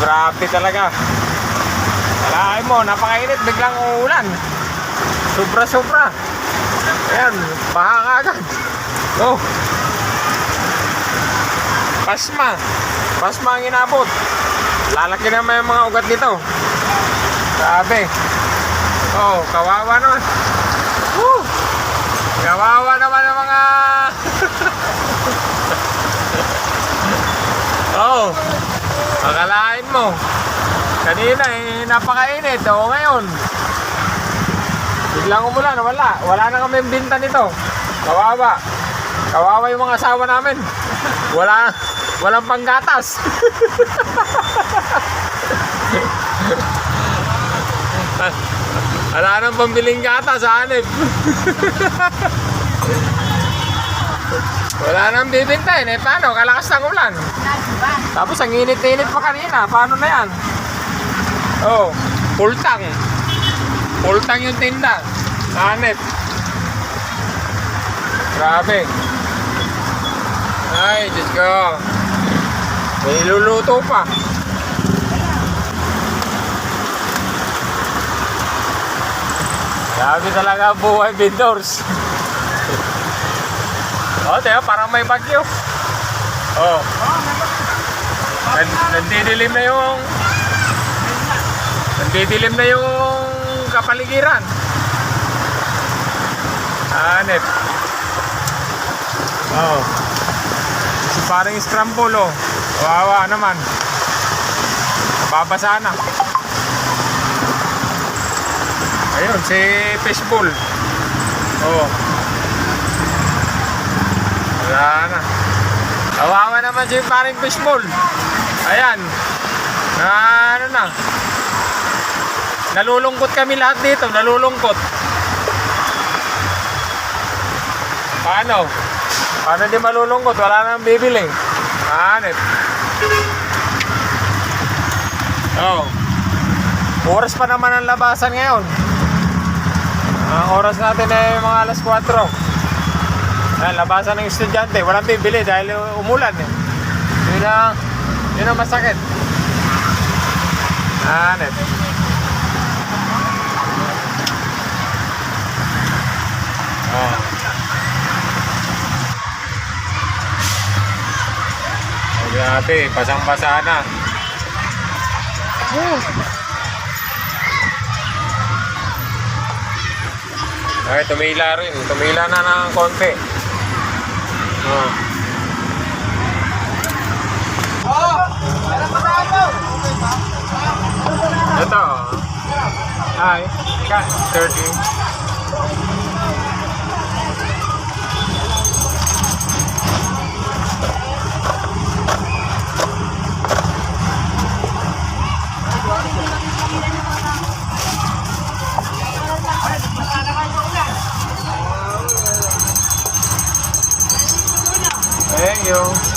grabe talaga. Kalahin mo, napakainit, biglang uulan. Sobra-sobra. Ayan, baha ka agad. Oh. Pasma ang inabot. Lalaki naman yung mga ugat dito. Grabe. Oh, kawawa naman. Woo! Kawawa naman ang mga oh, akalain mo kanina napakainit. O ngayon biglang umulan. Wala na kami binta nito. Kawawa yung mga asawa namin. Walang panggatas. Wala nang pambiling gatas sa hanip. Wala nang bibintayin. Paano? Kalakas ng ulan. Tapos ang init-init pa kanina. Paano na yan? Oh, pultang yung tinda. Hanip. Grabe. Ay, Diyos ko. May luluto pa. Grabe talaga buhay vendors. Oh, tiyo, parang may bagyo. Oh. Nandidilim na yung kapaligiran. Hanip. Oh. Si parang scramble, oh. Wawa naman. Babasa na. Ayun, si fishbowl. Oh. Wala na. Kawawa naman si paring fishbowl. Ayan. Ano na. Nalulungkot kami lahat dito. Nalulungkot. Paano? Paano di malulungkot? Wala nang bibili. Hanip. Oh. Oras pa naman ang labasan ngayon. Ang oras natin ay mga alas 4. Ayan, labasan ng estudyante. Walang bibili dahil umulan eh. Yun ang masakit. Hanip. Oh. Oh, grabe, pasang-basa na. Ay, tumila rin. Tumila na ng konti. Oh. Ito. Ay, 30. Thank you.